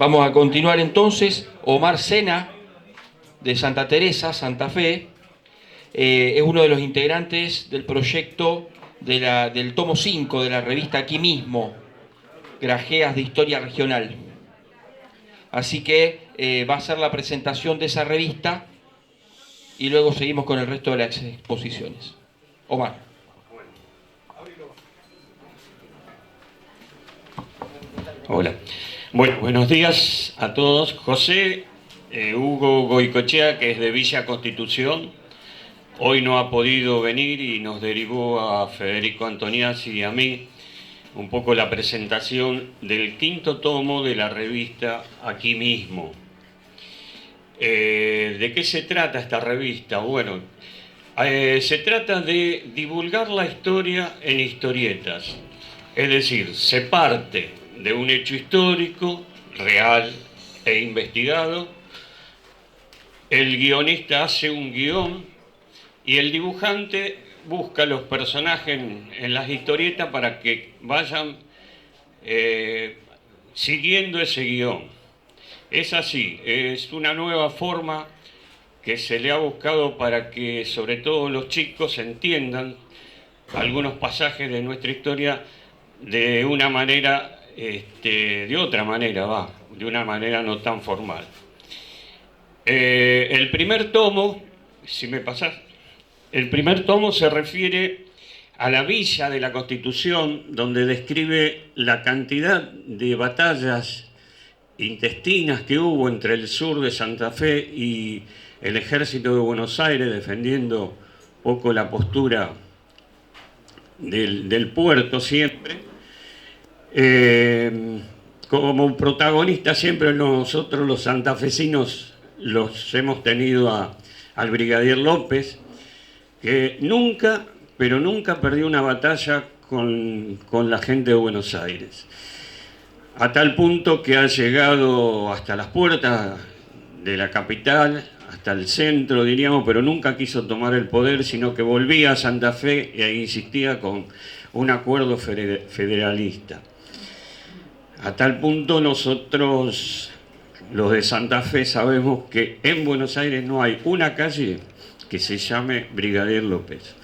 Vamos a continuar entonces. Omar Sena, de Santa Teresa, Santa Fe, es uno de los integrantes del proyecto del tomo 5 de la revista Aquí Mismo, Grajeas de Historia Regional. Así que va a ser la presentación de esa revista y luego seguimos con el resto de las exposiciones. Omar. Hola. Bueno, buenos días a todos. José Hugo Goicoechea, que es de Villa Constitución, hoy no ha podido venir y nos derivó a Federico Antoniazzi y a mí un poco la presentación del quinto tomo de la revista Aquí Mismo. ¿De qué se trata esta revista? Bueno, se trata de divulgar la historia en historietas. Es decir, se parte de un hecho histórico, real e investigado. El guionista hace un guión y el dibujante busca los personajes en las historietas para que vayan siguiendo ese guión. Es así, es una nueva forma que se le ha buscado para que sobre todo los chicos entiendan algunos pasajes de nuestra historia de una manera, de otra manera, de una manera no tan formal. El primer tomo, si me pasás, el primer tomo se refiere a la Villa de la Constitución, donde describe la cantidad de batallas intestinas que hubo entre el sur de Santa Fe y el ejército de Buenos Aires, defendiendo un poco la postura del puerto siempre. Como protagonista siempre nosotros los santafesinos los hemos tenido al brigadier López, que nunca, pero nunca perdió una batalla con la gente de Buenos Aires. A tal punto que ha llegado hasta las puertas de la capital, hasta el centro, diríamos, pero nunca quiso tomar el poder, sino que volvía a Santa Fe e insistía con un acuerdo federalista. A tal punto nosotros, los de Santa Fe, sabemos que en Buenos Aires no hay una calle que se llame Brigadier López.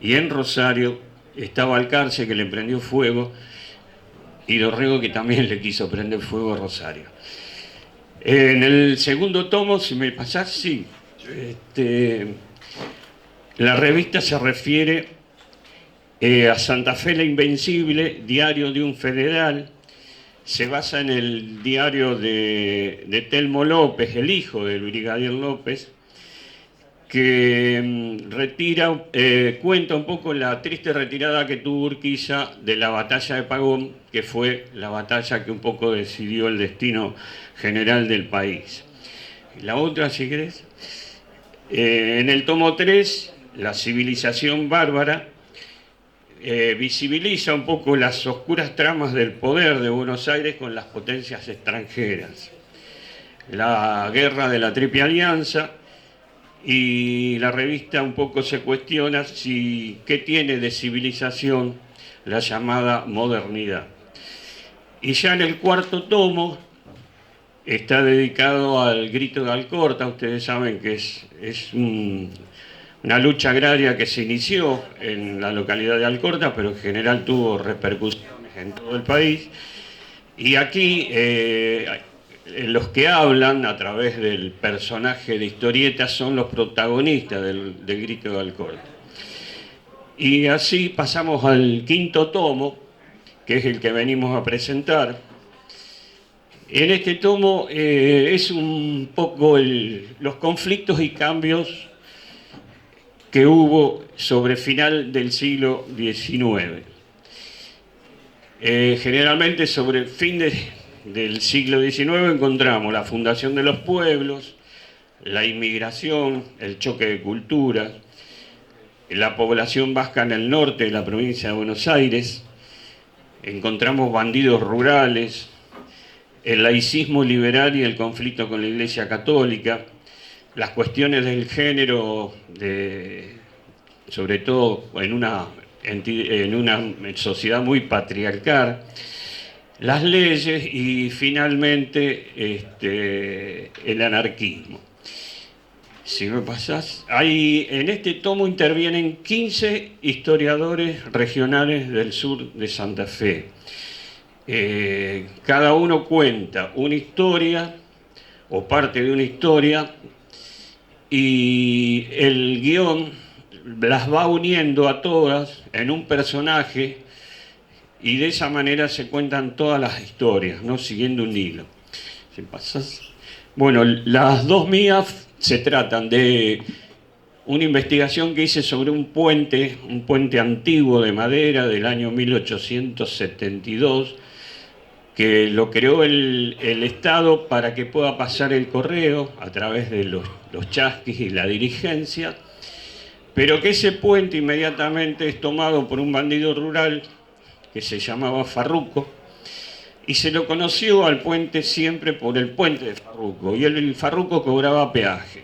Y en Rosario estaba Alcárce, que le prendió fuego, y Dorrego, que también le quiso prender fuego a Rosario. En el segundo tomo, si me pasás, sí, la revista se refiere a Santa Fe la Invencible, diario de un federal. Se basa en el diario de Telmo López, el hijo del brigadier López, que cuenta un poco la triste retirada que tuvo Urquiza de la batalla de Pagón, que fue la batalla que un poco decidió el destino general del país. La otra, si querés, en el tomo 3, La civilización bárbara, visibiliza un poco las oscuras tramas del poder de Buenos Aires con las potencias extranjeras. La guerra de la Triple Alianza. Y la revista un poco se cuestiona qué tiene de civilización la llamada modernidad. Y ya en el cuarto tomo está dedicado al grito de Alcorta. Ustedes saben que es una lucha agraria que se inició en la localidad de Alcorta, pero en general tuvo repercusiones en todo el país. Y aquí los que hablan a través del personaje de historieta son los protagonistas del grito de Alcorta. Y así pasamos al quinto tomo, que es el que venimos a presentar. En este tomo es un poco los conflictos y cambios que hubo sobre final del siglo XIX. Generalmente sobre el fin del siglo XIX encontramos la fundación de los pueblos, la inmigración, el choque de culturas, la población vasca en el norte de la provincia de Buenos Aires, encontramos bandidos rurales, el laicismo liberal y el conflicto con la Iglesia Católica, las cuestiones del género, sobre todo en una sociedad muy patriarcal. las leyes y finalmente el anarquismo. Si me pasás, en este tomo intervienen 15 historiadores regionales del sur de Santa Fe. Cada uno cuenta una historia o parte de una historia y el guión las va uniendo a todas en un personaje y de esa manera se cuentan todas las historias, ¿no? Siguiendo un hilo. Si pasás. Bueno, las dos mías se tratan de una investigación que hice sobre un puente antiguo de madera del año 1872, que lo creó el Estado para que pueda pasar el correo a través de los chasquis y la dirigencia, pero que ese puente inmediatamente es tomado por un bandido rural que se llamaba Farruco, y se lo conoció al puente siempre por el puente de Farruco, y el Farruco cobraba peaje.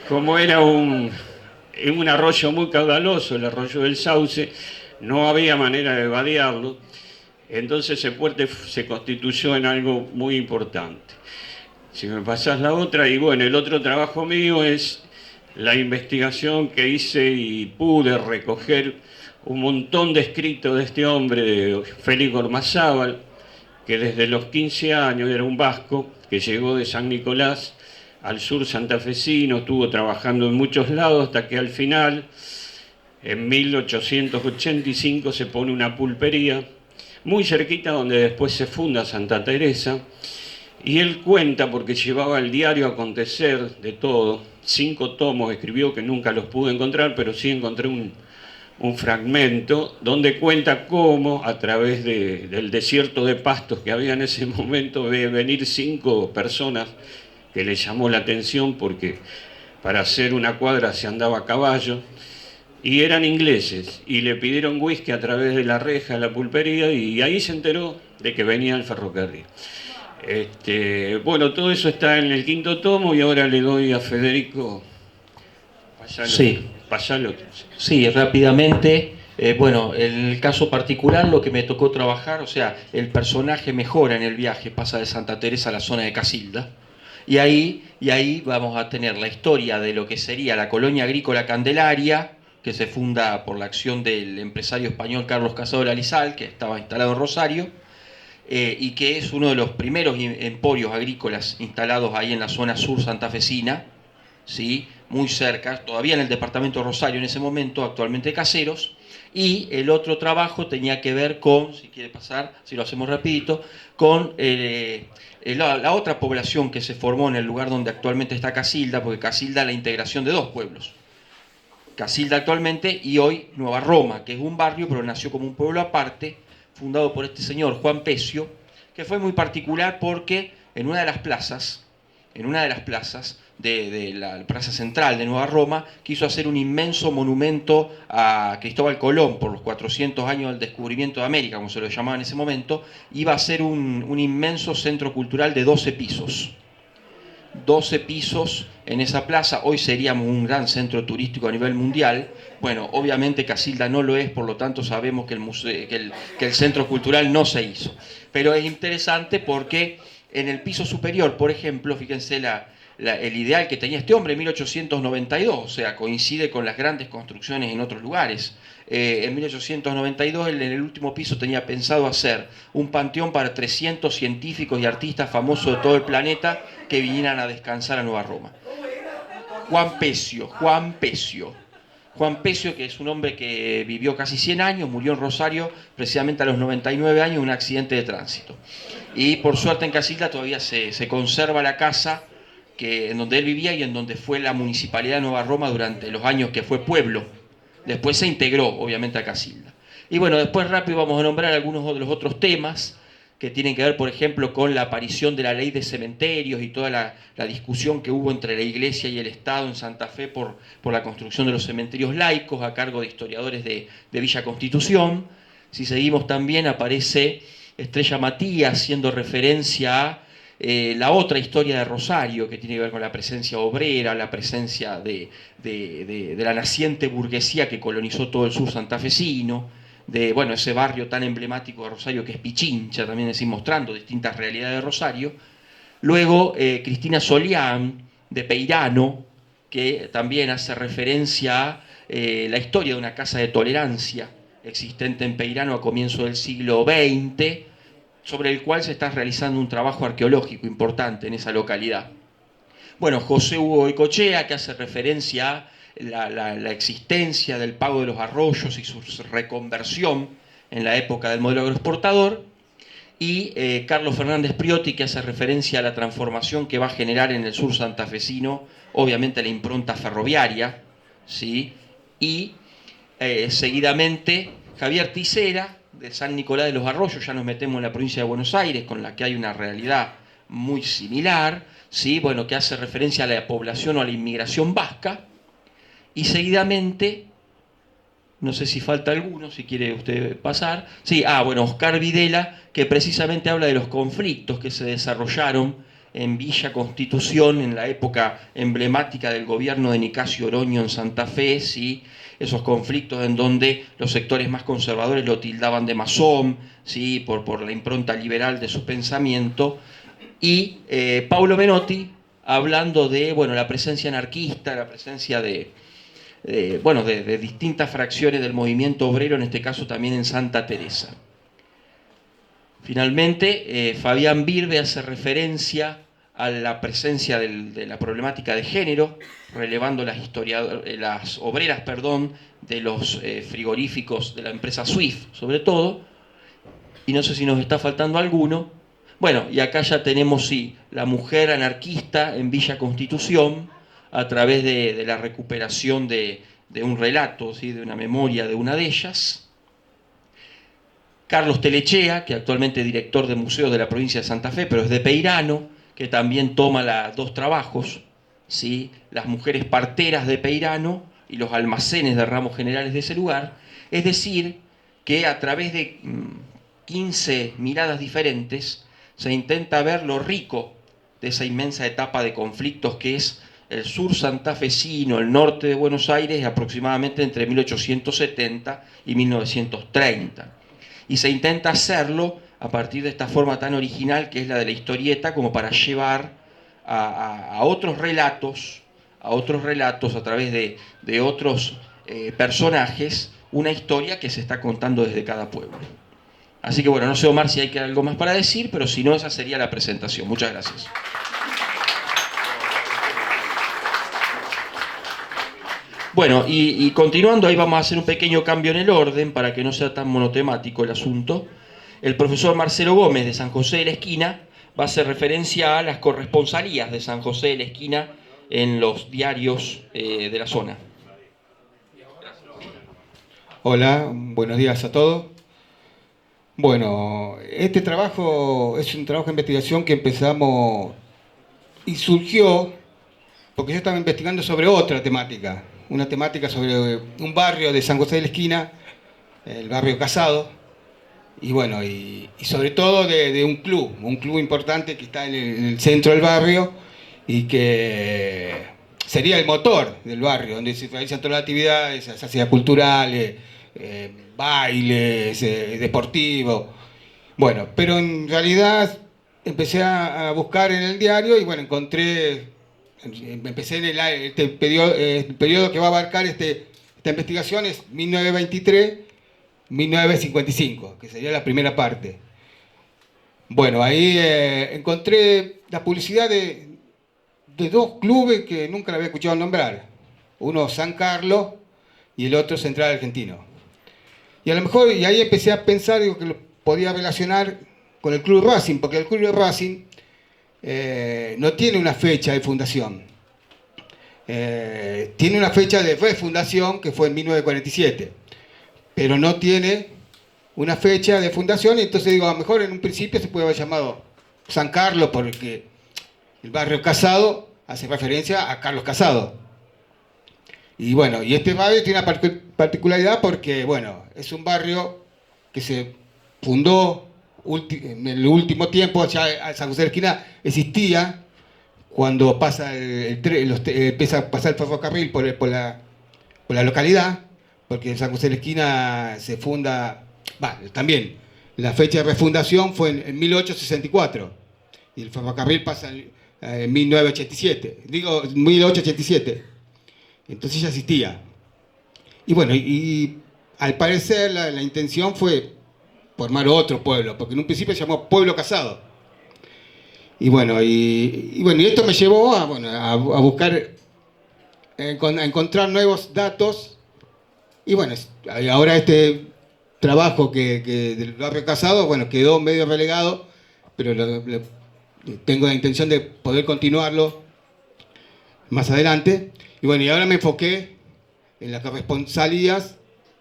Como era un arroyo muy caudaloso, el arroyo del Sauce, no había manera de vadearlo, entonces ese puente se constituyó en algo muy importante. Si me pasás la otra, y bueno, el otro trabajo mío es la investigación que hice y pude recoger un montón de escritos de este hombre, de Félix Ormazábal, que desde los 15 años era un vasco que llegó de San Nicolás al sur santafesino, estuvo trabajando en muchos lados hasta que al final, en 1885, se pone una pulpería muy cerquita donde después se funda Santa Teresa, y él cuenta, porque llevaba el diario Acontecer de todo, 5 tomos escribió que nunca los pude encontrar, pero sí encontré un fragmento donde cuenta cómo a través del desierto de pastos que había en ese momento ve venir 5 personas que le llamó la atención porque para hacer una cuadra se andaba a caballo y eran ingleses y le pidieron whisky a través de la reja de la pulpería y ahí se enteró de que venía el ferrocarril. Bueno, todo eso está en el 5.º tomo y ahora le doy a Federico. Sí. Pasalo. Sí, rápidamente. Bueno, en el caso particular, lo que me tocó trabajar, o sea, el personaje mejora en el viaje, pasa de Santa Teresa a la zona de Casilda, y ahí vamos a tener la historia de lo que sería la colonia agrícola Candelaria, que se funda por la acción del empresario español Carlos Casado Larizal, que estaba instalado en Rosario, y que es uno de los primeros emporios agrícolas instalados ahí en la zona sur santafesina, ¿sí? Muy cerca, todavía en el departamento de Rosario en ese momento, actualmente Caseros. Y el otro trabajo tenía que ver con, si quiere pasar, si lo hacemos rapidito, con la otra población que se formó en el lugar donde actualmente está Casilda, porque Casilda es la integración de 2 pueblos. Casilda actualmente y hoy Nueva Roma, que es un barrio, pero nació como un pueblo aparte, fundado por este señor Juan Pecio, que fue muy particular porque en una de las plazas de la plaza central de Nueva Roma, quiso hacer un inmenso monumento a Cristóbal Colón por los 400 años del descubrimiento de América, como se lo llamaba en ese momento. Iba a ser un inmenso centro cultural de 12 pisos. 12 pisos en esa plaza, hoy seríamos un gran centro turístico a nivel mundial. Bueno, obviamente Casilda no lo es, por lo tanto sabemos que el centro cultural no se hizo. Pero es interesante porque en el piso superior, por ejemplo, fíjense el ideal que tenía este hombre en 1892, o sea, coincide con las grandes construcciones en otros lugares. En 1892, en el último piso tenía pensado hacer un panteón para 300 científicos y artistas famosos de todo el planeta que vinieran a descansar a Nueva Roma. Juan Pecio, que es un hombre que vivió casi 100 años, murió en Rosario precisamente a los 99 años en un accidente de tránsito. Y por suerte en Casilda todavía se conserva la casa en donde él vivía y en donde fue la municipalidad de Nueva Roma durante los años que fue pueblo. Después se integró, obviamente, a Casilda. Y bueno, después rápido vamos a nombrar algunos de los otros temas que tienen que ver, por ejemplo, con la aparición de la ley de cementerios y toda la discusión que hubo entre la Iglesia y el Estado en Santa Fe por la construcción de los cementerios laicos a cargo de historiadores de Villa Constitución. Si seguimos también aparece Estrella Matías haciendo referencia a la otra historia de Rosario, que tiene que ver con la presencia obrera, la presencia de la naciente burguesía que colonizó todo el sur santafesino. de bueno, ese barrio tan emblemático de Rosario que es Pichincha, también decir, mostrando distintas realidades de Rosario. Luego Cristina Solián, de Peirano, que también hace referencia a la historia de una casa de tolerancia existente en Peirano a comienzos del siglo XX, sobre el cual se está realizando un trabajo arqueológico importante en esa localidad. Bueno, José Hugo Goicoechea, que hace referencia a la existencia del pago de los arroyos y su reconversión en la época del modelo agroexportador, y Carlos Fernández Priotti, que hace referencia a la transformación que va a generar en el sur santafesino, obviamente la impronta ferroviaria, ¿sí? Y seguidamente Javier Tisera, de San Nicolás de los Arroyos, ya nos metemos en la provincia de Buenos Aires, con la que hay una realidad muy similar, ¿sí? Bueno, que hace referencia a la población o a la inmigración vasca, y seguidamente, no sé si falta alguno, si quiere usted pasar, sí, bueno, Oscar Videla, que precisamente habla de los conflictos que se desarrollaron en Villa Constitución en la época emblemática del gobierno de Nicasio Oroño en Santa Fe, ¿sí? Esos conflictos en donde los sectores más conservadores lo tildaban de masón, ¿sí? por la impronta liberal de su pensamiento, y Paulo Menotti hablando de bueno, la presencia anarquista, la presencia de distintas fracciones del movimiento obrero, en este caso también en Santa Teresa. Finalmente, Fabián Birbe hace referencia a la presencia de la problemática de género, relevando las obreras de los frigoríficos de la empresa Swift, sobre todo, y no sé si nos está faltando alguno. Bueno, y acá ya tenemos, sí, la mujer anarquista en Villa Constitución, a través de la recuperación de un relato, ¿sí? De una memoria de una de ellas. Carlos Telechea, que actualmente es director de museos de la provincia de Santa Fe, pero es de Peirano, que también toma dos trabajos, ¿sí? Las mujeres parteras de Peirano y los almacenes de ramos generales de ese lugar. Es decir, que a través de 15 miradas diferentes se intenta ver lo rico de esa inmensa etapa de conflictos que es el sur santafesino, el norte de Buenos Aires, aproximadamente entre 1870 y 1930. Y se intenta hacerlo a partir de esta forma tan original que es la de la historieta, como para llevar a otros relatos, a través de otros personajes, una historia que se está contando desde cada pueblo. Así que bueno, no sé, Omar, si hay algo más para decir, pero si no, esa sería la presentación. Muchas gracias. Bueno, y continuando, ahí vamos a hacer un pequeño cambio en el orden para que no sea tan monotemático el asunto. El profesor Marcelo Gómez, de San José de la Esquina, va a hacer referencia a las corresponsalías de San José de la Esquina en los diarios de la zona. Hola, buenos días a todos. Bueno, este trabajo es un trabajo de investigación que empezamos y surgió porque yo estaba investigando sobre otra temática, una temática sobre un barrio de San José de la Esquina, el barrio Casado, y bueno, y sobre todo de un club importante que está en el centro del barrio y que sería el motor del barrio, donde se realizan todas las actividades, las actividades culturales, bailes, deportivos. Bueno, pero en realidad empecé a buscar en el diario y bueno, empecé en el periodo que va a abarcar esta investigación es 1923-1955, que sería la primera parte. Bueno, ahí encontré la publicidad de dos clubes que nunca la había escuchado nombrar. Uno San Carlos y el otro Central Argentino. Y a lo mejor, y ahí empecé a pensar, digo, que lo podía relacionar con el Club Racing, porque el Club Racing no tiene una fecha de fundación. Tiene una fecha de refundación que fue en 1947, pero no tiene una fecha de fundación, y entonces digo, a lo mejor en un principio se puede haber llamado San Carlos, porque el barrio Casado hace referencia a Carlos Casado. Y bueno, y este barrio tiene una particularidad porque, bueno, es un barrio que se fundó en el último tiempo. Ya San José de la Esquina existía cuando empieza a pasar el ferrocarril por la localidad, porque en San José de la Esquina se funda, también, la fecha de refundación fue en 1864, y el ferrocarril pasa en 1987, digo 1887, entonces ya existía. Y bueno, y al parecer la intención fue formar otro pueblo, porque en un principio se llamó Pueblo Casado. Y bueno, y esto me llevó a buscar, a encontrar nuevos datos. Y bueno, ahora este trabajo del barrio Casado, bueno, quedó medio relegado, pero tengo la intención de poder continuarlo más adelante. Y bueno, y ahora me enfoqué en las corresponsalías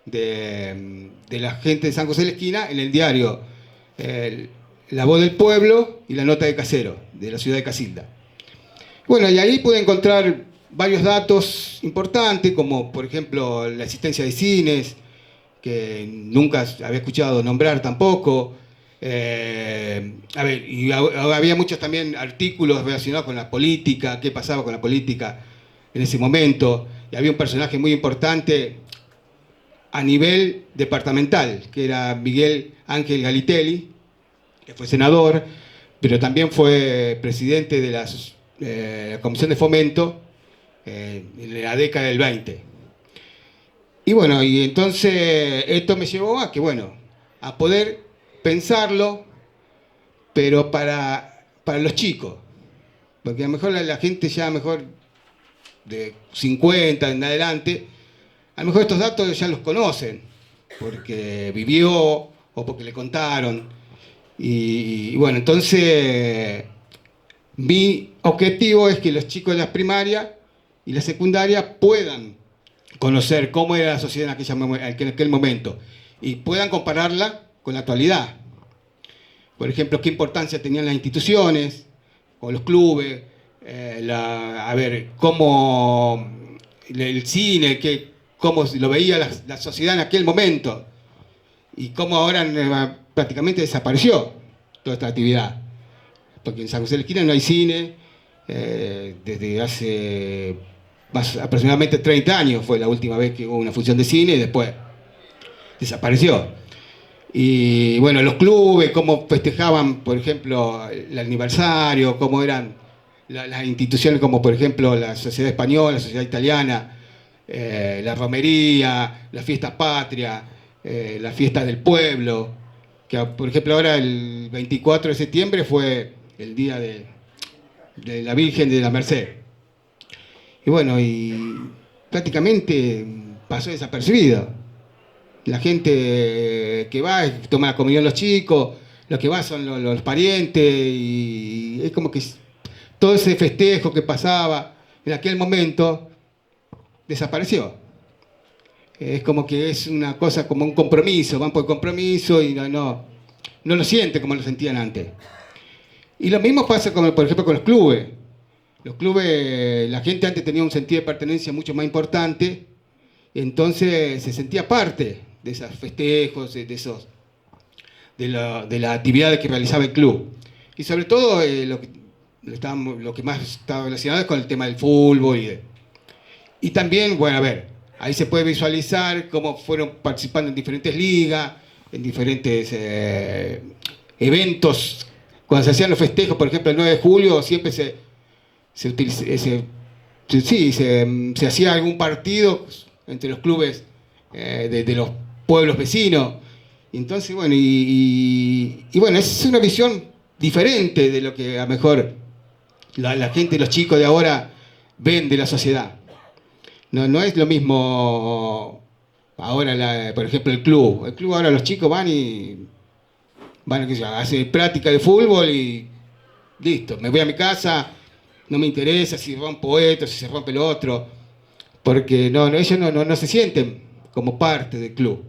de la gente de San José de la Esquina en el diario La Voz del Pueblo y La Nota de Casero, de la ciudad de Casilda. Bueno, y ahí pude encontrar varios datos importantes, como por ejemplo la existencia de cines, que nunca había escuchado nombrar tampoco. Había muchos también artículos relacionados con la política, qué pasaba con la política en ese momento. Y había un personaje muy importante a nivel departamental, que era Miguel Ángel Galitelli, que fue senador, pero también fue presidente de la Comisión de Fomento en la década del 20. Y bueno, y entonces esto me llevó a poder pensarlo, pero para los chicos, porque a lo mejor la gente ya mejor de 50 en adelante, a lo mejor estos datos ya los conocen, porque vivió o porque le contaron. Y bueno, entonces mi objetivo es que los chicos de la primaria y la secundaria puedan conocer cómo era la sociedad en aquel momento y puedan compararla con la actualidad. Por ejemplo, qué importancia tenían las instituciones o los clubes, cómo el cine, cómo lo veía la sociedad en aquel momento y cómo ahora prácticamente desapareció toda esta actividad. Porque en San José de la Esquina no hay cine, desde hace aproximadamente 30 años fue la última vez que hubo una función de cine y después desapareció. Y bueno, los clubes, cómo festejaban, por ejemplo, el aniversario, cómo eran las instituciones como por ejemplo la Sociedad Española, la Sociedad Italiana, la romería, las fiestas patrias, las fiestas del pueblo, que por ejemplo ahora el 24 de septiembre fue el día de la Virgen de la Merced. Y bueno, y prácticamente pasó desapercibido. La gente que va toma la comunión los chicos, los que van son los parientes, y es como que todo ese festejo que pasaba en aquel momento desapareció. Es como que es una cosa como un compromiso, van por compromiso y no lo sienten como lo sentían antes. Y lo mismo pasa por ejemplo con los clubes. Los clubes, la gente antes tenía un sentido de pertenencia mucho más importante, entonces se sentía parte de esos festejos, de las actividades que realizaba el club. Y sobre todo lo que más estaba relacionado es con el tema del fútbol. Y también, ahí se puede visualizar cómo fueron participando en diferentes ligas, en diferentes eventos. Cuando se hacían los festejos, por ejemplo, el 9 de julio, siempre se hacía algún partido entre los clubes de los pueblos vecinos. Entonces, es una visión diferente de lo que a lo mejor la gente, los chicos de ahora ven de la sociedad. No es lo mismo ahora, por ejemplo, el club. El club ahora los chicos van a hacer práctica de fútbol y listo, me voy a mi casa, no me interesa si rompo esto, si se rompe lo otro, porque ellos no se sienten como parte del club.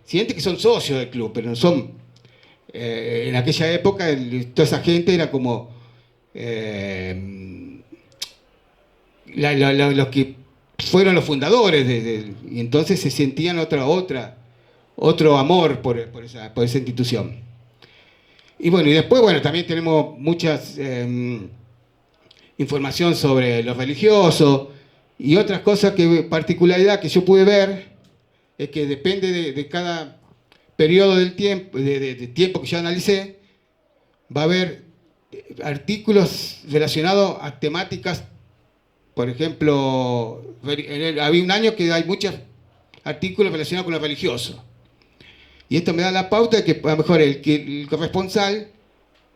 Sienten que son socios del club, pero no son. En aquella época toda esa gente era como los que fueron los fundadores y entonces se sentían otro amor por esa institución. Y después también tenemos muchas información sobre lo religioso y otras cosas particularidad que yo pude ver es que depende de cada periodo del tiempo, de tiempo que yo analicé, va a haber artículos relacionados a temáticas. Por ejemplo, había un año que hay muchos artículos relacionados con lo religioso. Y esto me da la pauta de que a lo mejor el corresponsal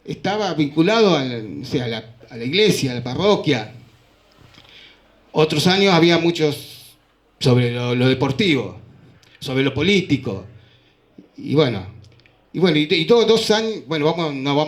estaba vinculado o sea, a la iglesia, a la parroquia. Otros años había muchos sobre lo deportivo, sobre lo político. Y bueno, y todos 2 años, bueno, no vamos